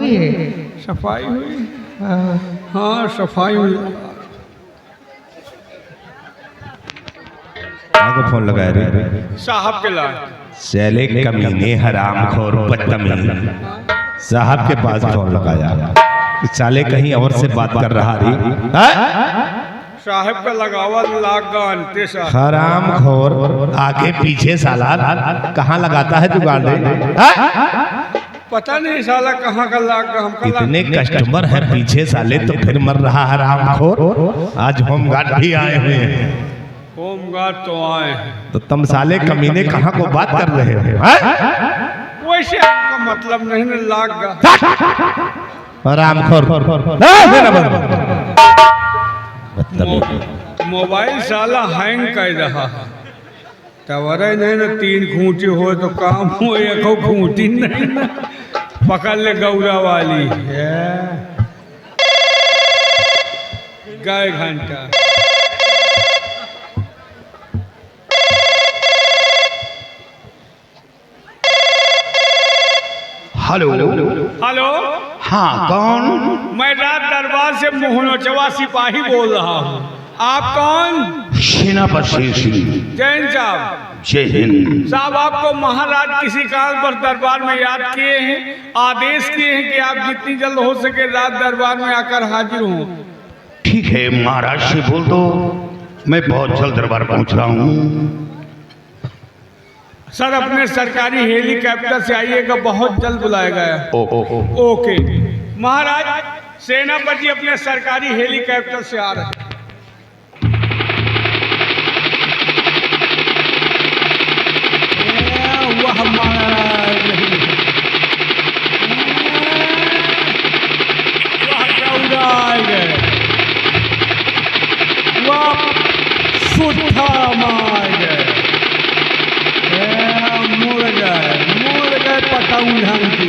हुई है? सफाई हुई? हाँ सफाई हुई। को फोन लगाया रे साहब के लाए चले कमीने हरामखोर बदतमीज साहब के पास फोन लगाया। साले कहीं और से बात कर रहा रे। साहब का लगावा लाग गानते साहब। हरामखोर आगे पीछे साला कहाँ लगाता है जुगाड़ रे? पता नहीं साला कहाँ का लाग हमका। इतने कस्टमर है पीछे साले तो फिर मर रहा हरामखोर। आज होमगार्ड भी आए हुए हैं। होमगार्ड तो आए तो तुम साले कमीने कहाँ को बात कर रहे हो? वैसे आपका मतलब नहीं ना लाग गा। हरामखोर मोबाइल साला हैंग कर रहा तवरे नहीं ना। 3 खूंटी हो तो काम हो, एक खूंटी नहीं ना। पकड़ ले गौरा वाली गाय घंटा। Hello hello. हाँ कौन? मैं रात दरबार से मोहनोचवा सिपाही बोल रहा हूँ। आप कौन? सेनापति सिंह। जैन साहब। जय हिंद साहब आपको महाराज किसी कारण पर दरबार में याद किए हैं, आदेश किए हैं कि आप जितनी जल्द हो सके रात दरबार में आकर हाजिर हों। ठीक है महाराज से बोल दो मैं बहुत जल्द दरबार पहुंच रहा हूँ। सर अपने सरकारी हेलीकॉप्टर से आइएगा, बहुत जल्द बुलाया गया। ओके महाराज, सेनापति अपने सरकारी हेलीकॉप्टर से आ रहे हैं। वह महाराज वह गौराए गए, वह सुट्ठा मार गए, मुड़ गए पटाऊ ढंग की।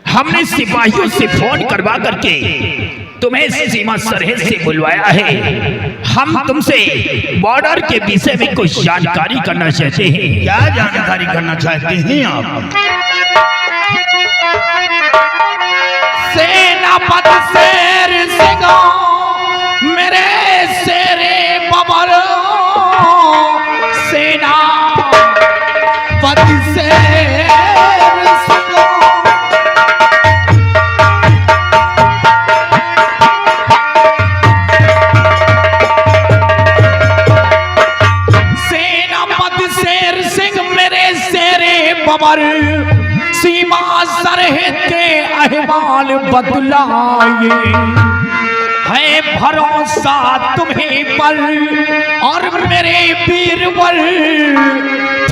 हमने सिपाहियों से फोन करवा करके तुम्हें सीमा सरहद से बुलवाया है। हम तुमसे बॉर्डर के विषय में कुछ जानकारी करना चाहते हैं। क्या जानकारी करना चाहते हैं आप? सेनापति शेर सिंह मेरे शेरे बबर, सेनापति शेर सीमा सरहद के अहवाल बदलाए है भरोसा तुम्हें पर और मेरे वीरवर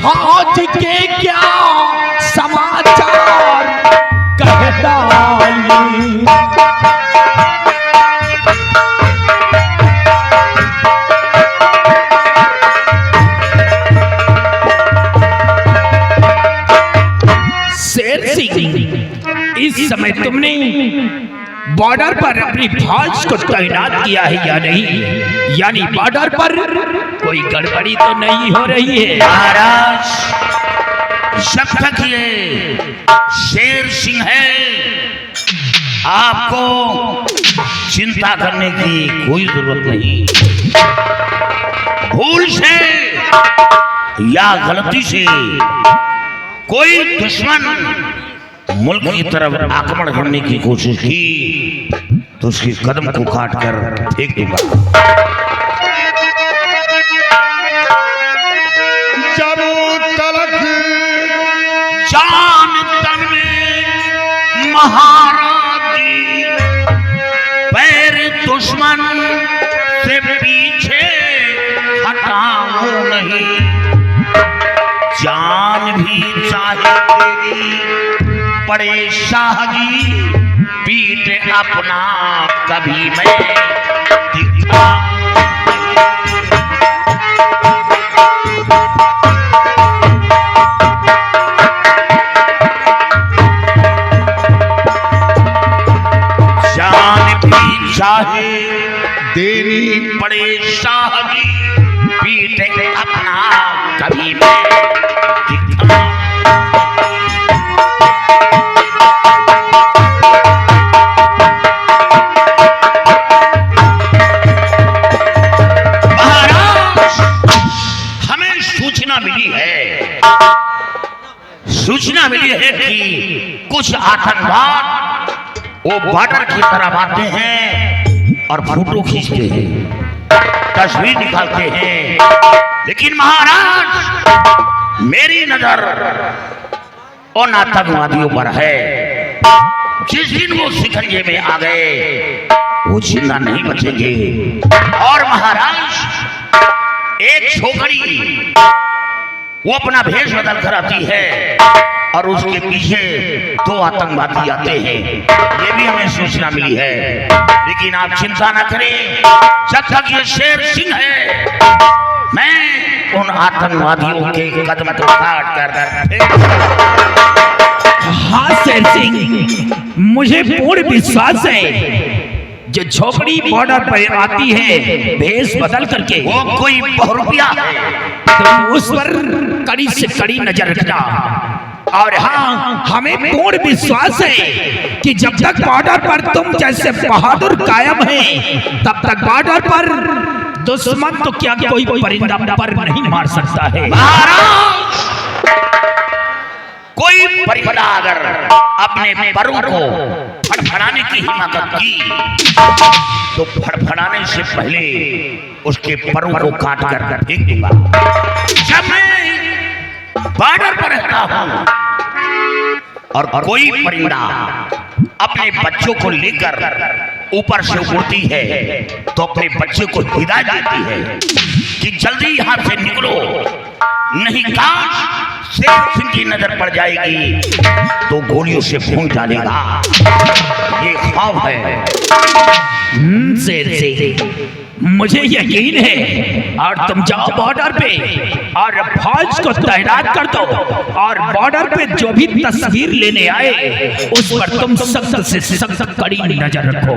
फौज के क्या समाचार कहता इस समय तुमने बॉर्डर पर अपनी फौज को तैनात किया है या नहीं? यानी बॉर्डर पर कोई गड़बड़ी तो नहीं हो रही है? महाराज जब तक ये शेर सिंह है आपको चिंता करने की कोई जरूरत नहीं। भूल से या गलती से कोई दुश्मन मुल्क की तरफ आक्रमण करने की कोशिश की तो उसके कदम को काट कर फेंक दूंगा। जब तलक जान तन में महाराजी पैर दुश्मन से पीछे हटाऊं नहीं। पड़े शाहगी पीठ अपना कभी मैं दिखा। जान भी चाहे देनी पड़े शाहगी पीठ अपना कभी मैं दिखा। सूचना मिली है कि कुछ आतंकवाद वो बॉर्डर की तरफ आते हैं और फोटो खींचते हैं, तस्वीर निकालते हैं। लेकिन महाराज मेरी नजर उन आतंकवादियों पर है। जिस दिन वो शिकंजे में आ गए वो जिंदा नहीं बचेंगे। और महाराज एक छोकरी वो अपना भेष बदल कर आती है और उसके पीछे 2 आतंकवादी आते हैं। ये भी हमें सूचना मिली है। लेकिन आप चिंता न करें, जब तक ये शेर सिंह है मैं उन आतंकवादियों के कदम को काट कर। हाँ शेर सिंह, मुझे पूर्ण विश्वास है जो झोपड़ी बॉर्डर पर आती है भेष बदल करके वो कोई बहुरूपिया है, तो उस पर कड़ी से कड़ी नजर रखना। और हाँ, हमें पूर्ण विश्वास है कि जब तक बॉर्डर पर तुम जैसे बहादुर कायम हैं, तब तक बॉर्डर पर दुश्मन तो क्या कोई परिंदा पर नहीं मार सकता है। कोई परिंदा अगर अपने परों को फड़फड़ाने की हिम्मत की तो फड़फड़ाने से पहले उसके परों को काट कर फेंक दूंगा। जब मैं बॉर्डर पर रहता हूं और कोई परिंदा अपने बच्चों को लेकर ऊपर से उड़ती है तो अपने बच्चे को हिदायत देती है कि जल्दी यहां से निकलो, नहीं काश शेर सिंह की नजर पड़ जाएगी तो गोलियों से भून डालेगा। ये खौफ है। शेर सिंह, मुझे यकीन है। और तुम जाओ बॉर्डर पे और फौज को तैनात कर दो और बॉर्डर पे जो भी तस्वीर लेने आए उस पर तुम सख्त से सख्त कड़ी नजर रखो।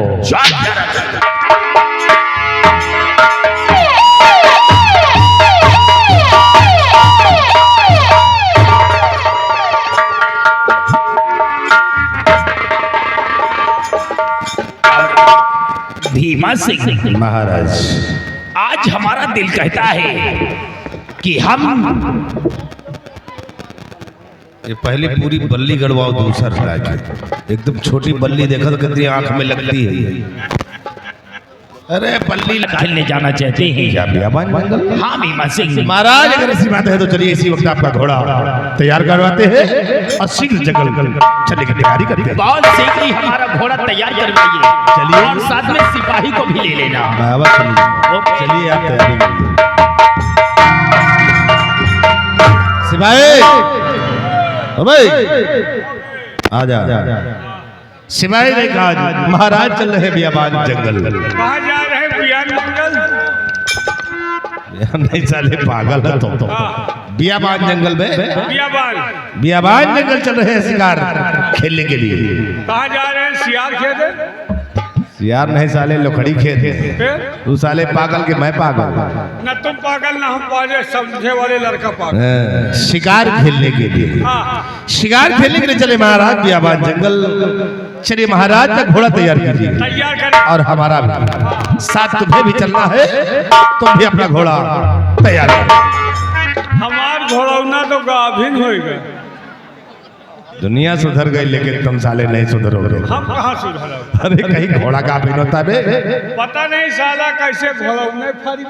भीमा सिंह महाराज, आज हमारा दिल कहता है कि हम ये पहले पूरी बल्ली गड़वाओ दूसरा राज्य। एकदम छोटी बल्ली देखा तो कितनी आंख में लगती है। अरे बल्ली खेलने जाना चाहते हैं क्या बियाबान मंगल? हाँ भीमा सिंह महाराज, अगर ऐसी बात है तो चलिए इसी वक्त आपका घोड़ा तैयार करवाते हैं और शीघ्र जंगल चलने की तैयारी करते हैं। बहुत शीघ्र ही हमारा घोड़ा तैयार करवाइए। चलिए। और साथ में सिपाही को भी ले लेना। चलिए आप तैयारी करिए। सिपाही, ओ भाई आ जा। सिपाही ने कहा महाराज चल रहे बियाबान जंगल। कहाँ जा रहे हैं? बियान जंगल? नहीं साले पागल है तुम तो। बियाबान जंगल में बियाबान जंगल चल रहे हैं शिकार खेलने के लिए। कहाँ जा रहे हैं? सियार खेते? यार नहीं साले लोखड़ी खेत। तू साले पागल के मैं पागल? न तुम पागल ना हम पागल, समझे वाले लड़का पागल। शिकार खेलने के लिए, शिकार खेलने के लिए चले महाराज बियाबान जंगल। चलिए महाराज का घोड़ा तैयार कीजिए। तैयार करें। और हमारा भी साथ, तुम्हें भी चलना है, तुम भी अपना घोड़ा तैयार करो। हमार घोड़ा तो गाभिन हो गए। दुनिया सुधर गई लेकिन तुम साले नहीं सुधरोगे। हम कहाँ सुधर? अरे कहीं घोड़ा गाभिन होता बे? पता नहीं साला कैसे घोड़ा नहीं फरी।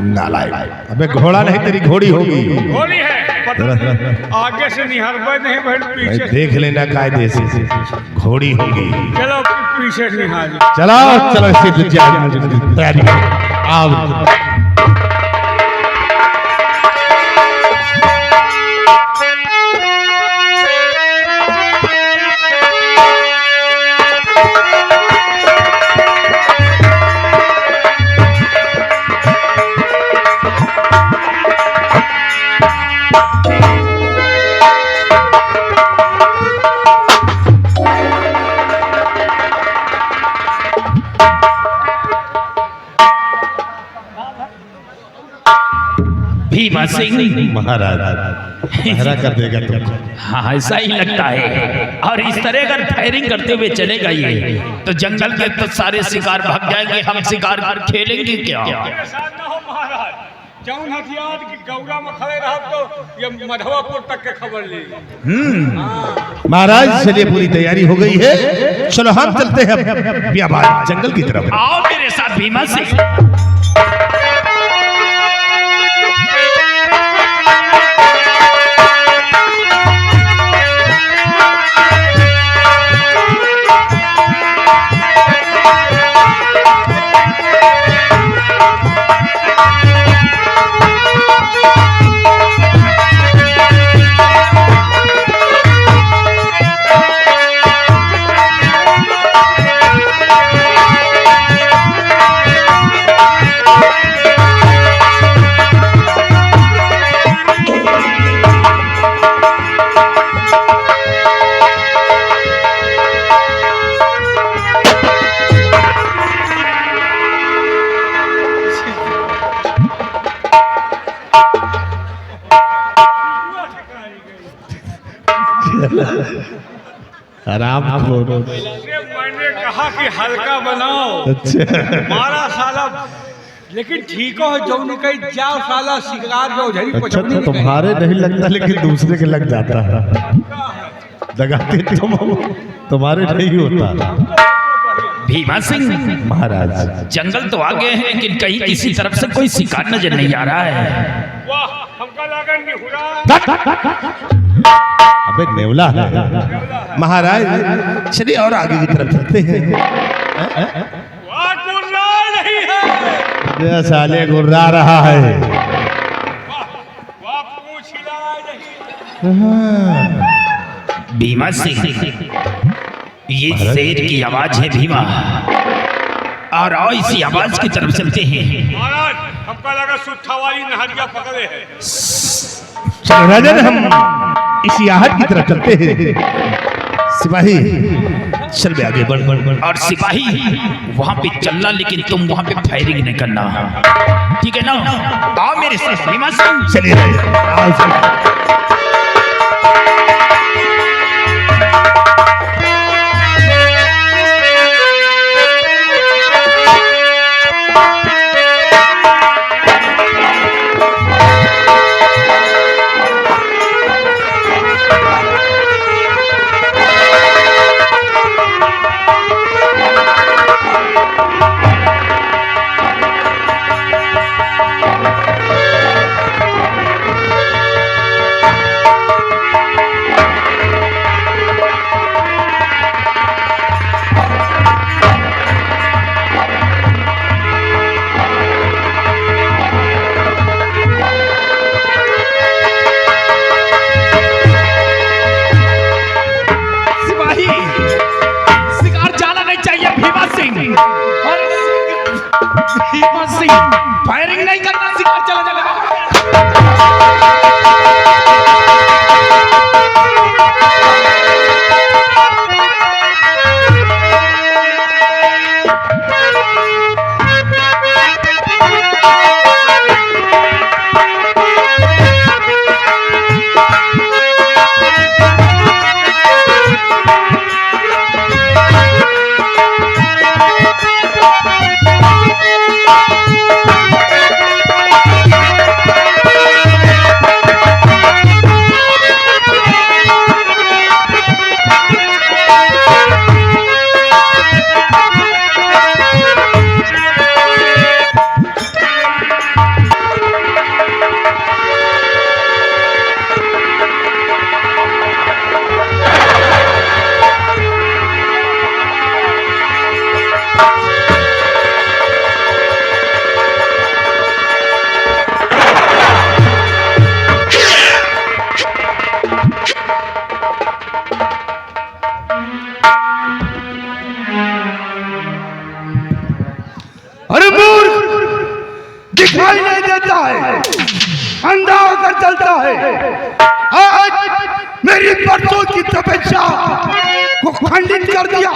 नालायक, अबे घोड़ा नहीं तेरी घोड़ी होगी। घोड़ी है पता नहीं। आगे से निहारबे नहीं बहन, पीछे देख लेना कायदे से, घोड़ी होगी। चलो पीछे निहार। चलो चलो इसी तैयारी करो। आओ भीमा सिंह महाराज पहरा कर देगा तुमको। हाँ ऐसा ही लगता है। और इस तरह अगर फायरिंग करते हुए चलेगा ये तो जंगल के तो सारे शिकार भाग जाएंगे, हम शिकार खेलेंगे क्या? जौन हथियार की गौरा में खड़े रहा तो ये मधवापुर तक के खबर ले। महाराज चलिए पूरी तैयारी हो गई है, चलो हम चलते हैं बियाबान जंगल की तरफ। आओ मेरे साथ भीमा सिंह। आराम करो। मैंने कहा कि हल्का बनाओ। अच्छा मारा साला, लेकिन ठीक हो जो कहीं जाओ साला शिकार जो झड़ी अच्छा, तो तुम्हारे नहीं लगता लेकिन दूसरे के लग जाता है। लगाते तुम्हारे नहीं होता। भीमा सिंह महाराज जंगल तो आगे है लेकिन कहीं किसी तरफ से कोई शिकार नजर नहीं आ रहा है। वाह हमका लगन नहीं हुआ। अबे नेवला है महाराज, चलिए और आगे की तरफ चलते हैं। वाह गुर्रा नहीं है। ये साले गुर्रा रहा है। वाह पूछ हिला नहीं। भीमा सिंह ये शेर की आवाज है भीमा, और आओ इसी आवाज की तरफ चलते हैं। महाराज हमका लगा सुट्ठा वाली नहरिया पकड़े है। चलो राजन हम इसी आहट की तरफ चलते हैं। सिपाही चल बे आगे बढ़। और सिपाही वहां पे चलना, लेकिन तुम वहां पे फायरिंग नहीं करना, ठीक है ना? आओ मेरे साथ भीमा सिंह। चलिए आज मेरी परसों की तपस्या को खंडित कर दिया,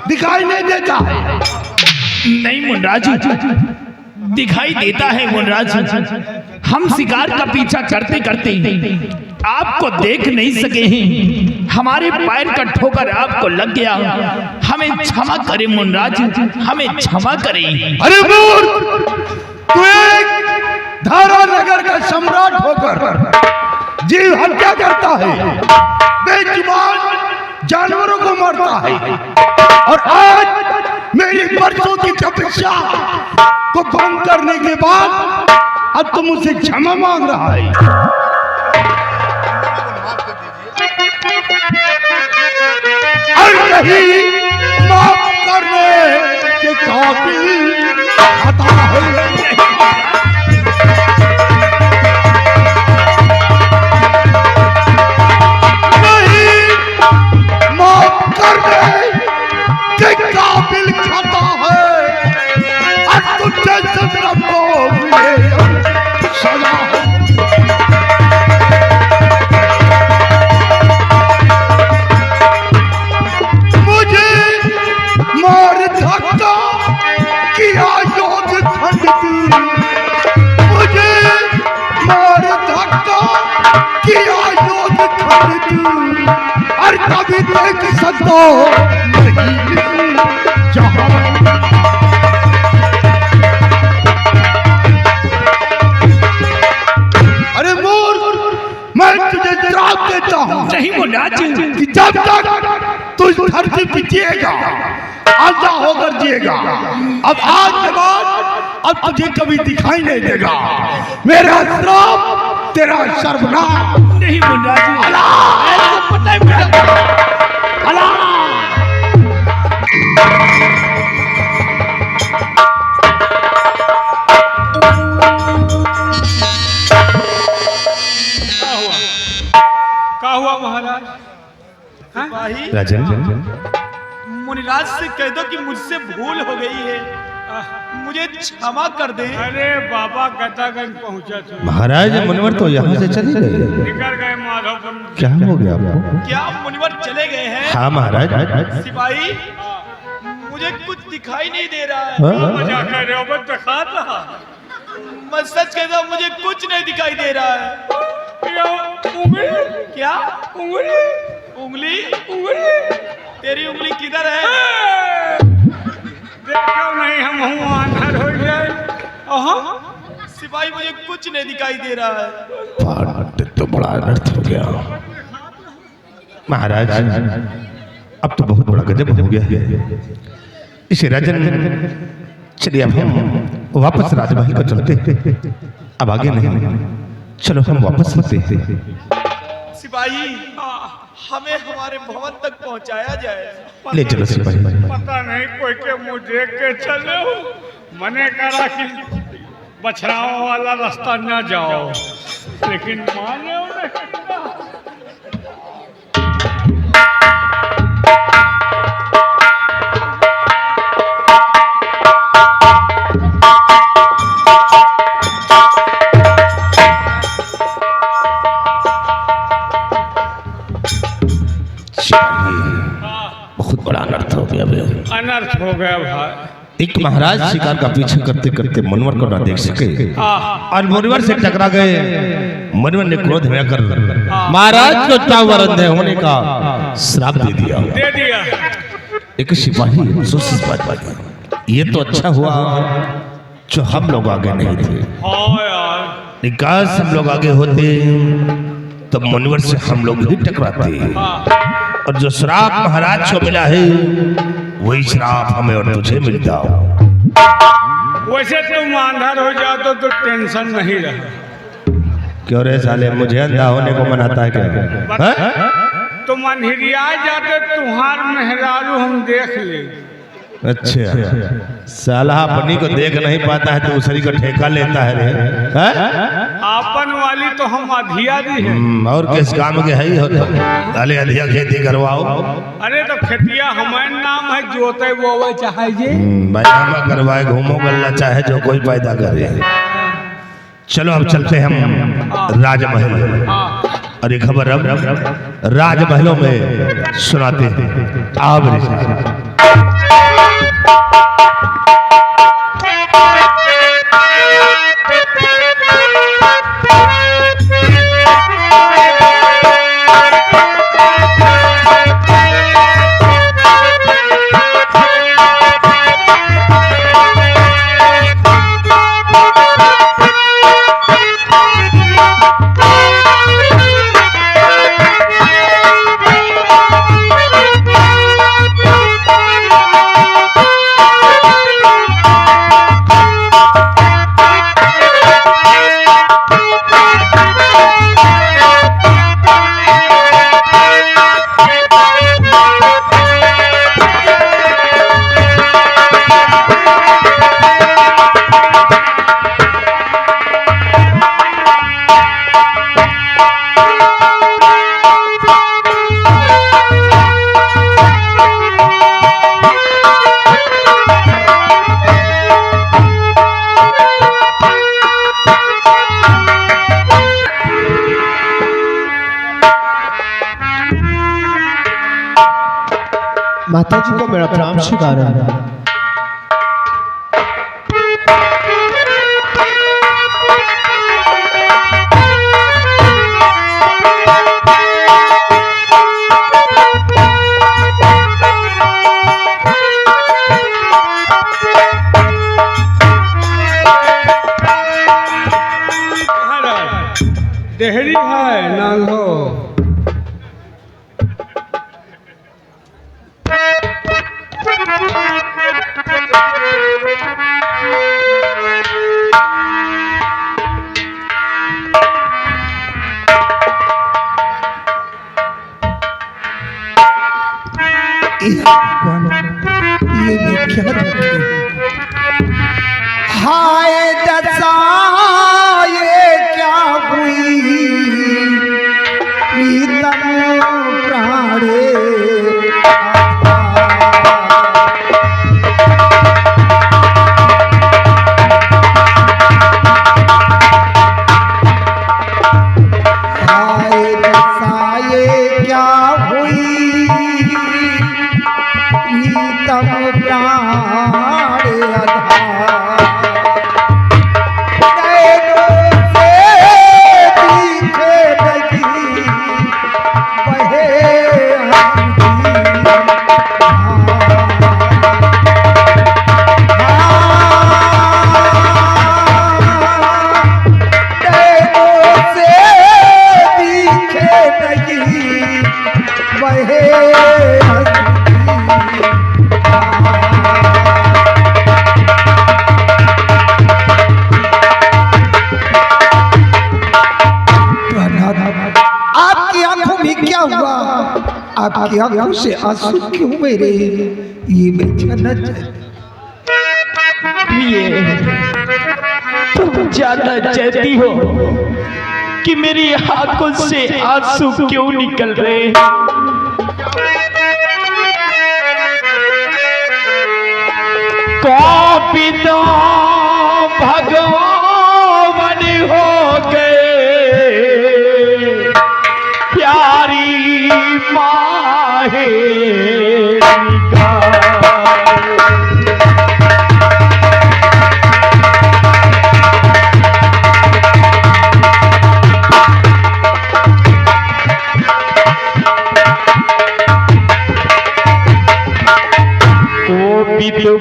दिखाई नहीं देता है। नहीं मुनराज, दिखाई देता है मुनराज। हम शिकार का पीछा करते करते आपको देख नहीं सके हैं, हमारे पैर का ठोकर आपको लग गया। हमें क्षमा करें मुनराज, हमें क्षमा करें। अरे मूर्ख, तू एक धारा नगर का सम्राट होकर जीव हत्या करता है, बेजुबान जानवरों को मारता है, और आज मेरी परसों की तपस्या को भंग करने के बाद अब तुम मुझसे क्षमा मांग रहा है। और नहीं माफ करने के काबिल आता है। के काबिल खाता है, और तुझे सजा है। मुझे मार धक्का किया योग खंड की, मुझे मार धक्का किया योग खंड की, और कभी देख सकता नहीं जहां। अरे मूर्ख, मैं तुझे जवाब देता हूं नहीं मुनराज, कि जब तक तू इस धरती पे जिएगा, आजा होकर जिएगा। अब आज के बाद अब तुझे कभी दिखाई नहीं देगा। मेरा श्राप तेरा सर्वनाश। नहीं मुनराज, अल्लाह पता है मुझे। अल्लाह क्या हुआ महाराज? राजन, मुनिराज से कह दो कि मुझसे भूल हो गई है, मुझे क्षमा कर दे। अरे बाबा गतागंज पहुंचा था, महाराज मुनिवर तो यहाँ से चले गए। निकल गए माधोपुर। क्या हो गया आपको? क्या मुनिवर चले गए हैं? हाँ महाराज। सिपाही, मुझे कुछ दिखाई नहीं दे रहा है। हाँ? मजा कर रहे हो? बस दिखा था। मैं सच कहता हूँ, मुझे कुछ नहीं दिखाई दे रहा है। उंगली क्या? उंगली उंगली? उंगली तेरी उंगली किधर है? देखो नहीं, हम अंधर हो जाए। सिपाही, मुझे कुछ नहीं दिखाई दे रहा है। तो बड़ा अनर्थ हो गया महाराज। अब तो बहुत बड़ा गजब हो गया है। इसे राजन, चलिए अब हम वापस राजमहल को चलते। अब आगे नहीं, चलो हम वापस चलते हैं। सिपाही, हमें हमारे भवन तक पहुंचाया जाए। ले चलो सिपाही। पता नहीं कोई के मुंह देख के चले हो। मने करा कि बछड़ाओं वाला रास्ता न जाओ, लेकिन माने बहुत बड़ा अनर्थ हो गया भाई। अनर्थ हो गया भाई। एक महाराज शिकार का पीछा करते करते मुनिवर को न देख सके और मुनिवर से टकरा गए। मुनिवर ने क्रोध में कर महाराज को टावर अंधे होने का श्राप दे दिया। एक सिपाही अफसोस इस बात पर, ये तो अच्छा हुआ जो हम लोग आगे नहीं थे। हाँ यार, निकास हम लोग आगे होते तो मुनिवर से हम लोग ही टकराते, और जो श्राप महाराज को मिला है वही श्राप हमें और तुझे मिलता। वैसे तुम अंधर हो जाओ तो टेंशन नहीं रहा। क्यों रे साले, मुझे अंधा होने को मनाता है क्या? तुम अंधेरिया जाते, तुम्हार मेहरारू हम देख ले। अच्छा, साला अपनी को देख नहीं पाता है तो दूसरी को ठेका लेता है रे। आपन वाली तो हम अधिया दी है। और किस काम के है ही हो तो ताले अधिया खेती करवाओ। अरे तो खेतिया हमारे नाम है, जोते वो चाहे जी बैनामा करवाए, घूमो गल्ला चाहे जो कोई पैदा करे। चलो अब चलते हैं हम राजमहल और एक खबर अब राजमहलों में सुनाते हैं। आप माता जी को मेरा प्रणाम स्वीकार है। देहरी है नाल हो ये क्या हाय दशा ये क्या हुई प्रीतम प्राणे हाय दशा ये क्या हुई प्रीतम प्राणे आपकी आंखों से आंसू क्यों मेरे ये बेचैन तुम जानना चाहती हो कि मेरी आंखों से आंसू क्यों निकल रहे हैं? कौपिता भगवान हो गए प्यारी माहे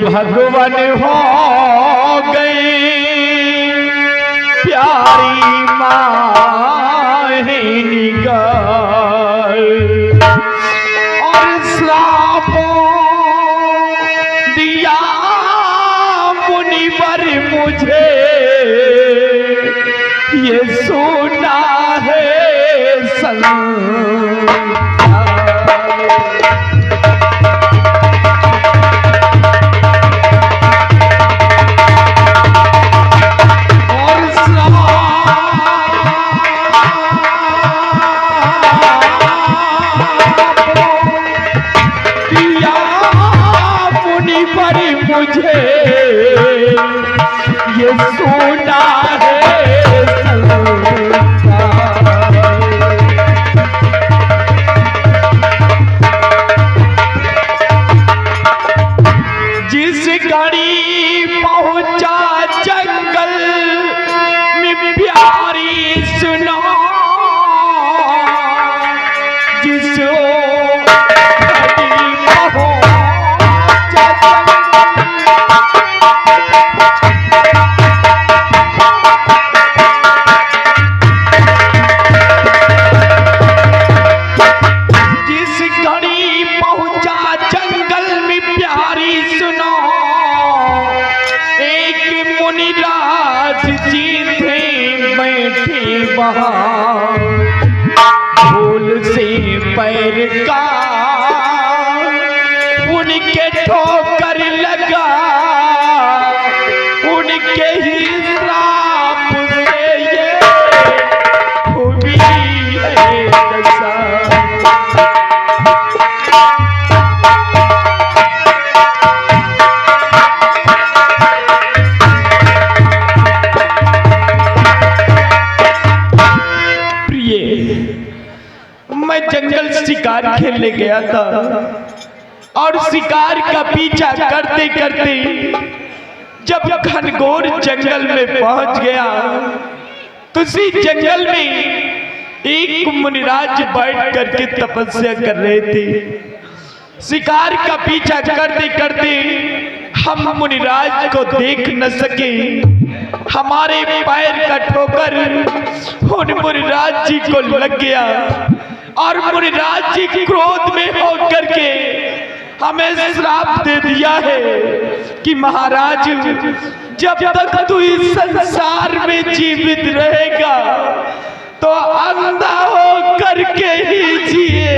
भगवान हो गए प्यारी माहे निगार और श्रापों दिया मुनिवर मुझे ये सुना है मुझे ये सुना है पैर का उनके ठोकर लगा, उनके ही श्राप से ये हुई है दशा। मैं जंगल शिकार खेलने गया था और शिकार का पीछा करते करते जब घनघोर जंगल में पहुंच गया तो उसी जंगल में एक मुनिराज बैठ करके तपस्या कर रहे थे। शिकार का पीछा करते करते हम मुनिराज को देख न सके, हमारे पैर का ठोकर उन मुनिराज जी को लग गया और मुनिराज जी क्रोध में होकर के हमें श्राप दे दिया है कि महाराज जब तक तू इस संसार में जीवित रहेगा तो अंधा हो करके ही जिए।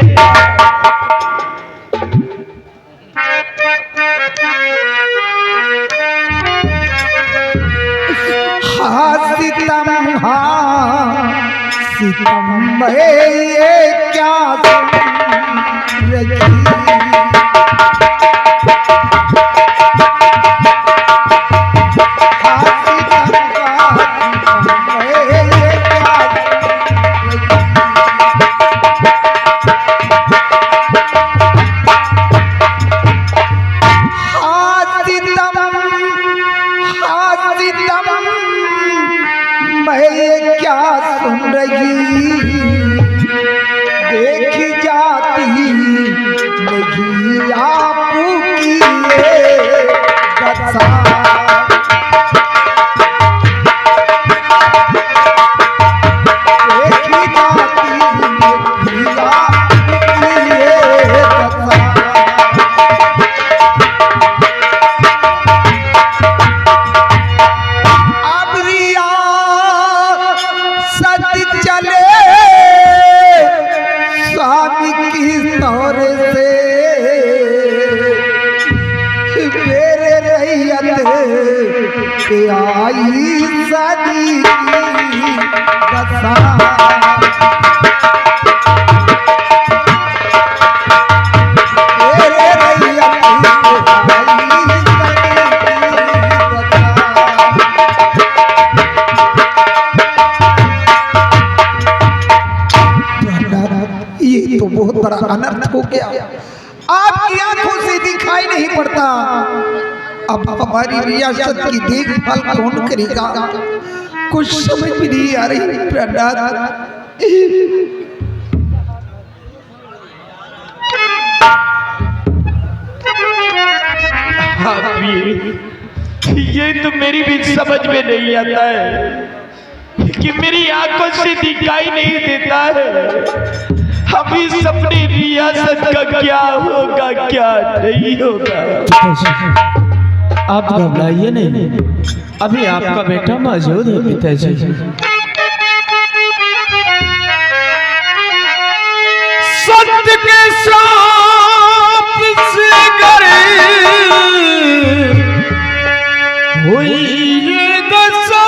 सितम ये क्या अनर्थ हो गया, आपकी आंखों से दिखाई नहीं पड़ता। अब हमारी रियासत की देखभाल कौन करेगा? कुछ समझ में नहीं आ रही प्रहलाद। ये तो मेरी भी समझ में नहीं आता है कि मेरी आंखों से दिखाई नहीं देता है। अभी अपनी रियासत का क्या होगा क्या नहीं होगा। आप घबराइए नहीं, अभी आपका बेटा मौजूद है पिताजी। सत्य के श्राप से गरे हुई ये दशा,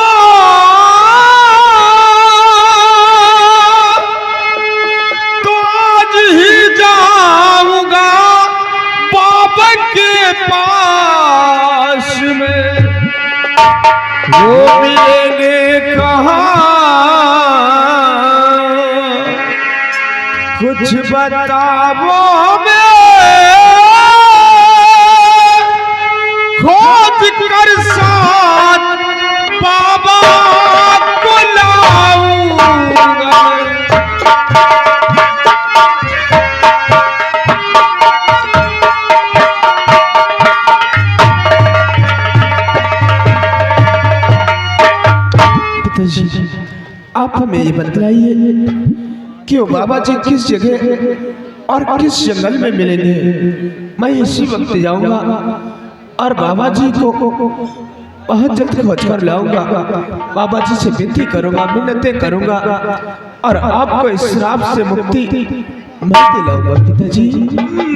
तो आज ही जाऊंगा बाबा के पास में, वो मिलेंगे कहाँ कुछ बताओ मैं खोज कर साथ बाबा को लाऊंगा। पिताजी आप हमें ये बतलाइए कि वो बाबा जी किस जगह और किस जंगल में मिलेंगे। मैं इसी वक्त जाऊंगा और बाबा जी को बहुत जल्द खोज कर लाऊंगा। बाबा जी से विनती करूंगा, मिन्नतें करूंगा और आपको इस श्राप से मुक्ति मैं दिलाऊंगा पिताजी,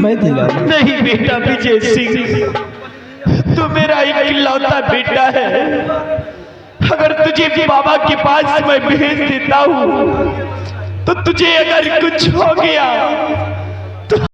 मैं दिलाऊंगा। नहीं बेटा विजय सिंह, तू मेरा इकलौता बेटा है। अगर तुझे बाबा के पास मैं भेज देता हूँ तो तुझे अगर कुछ हो गया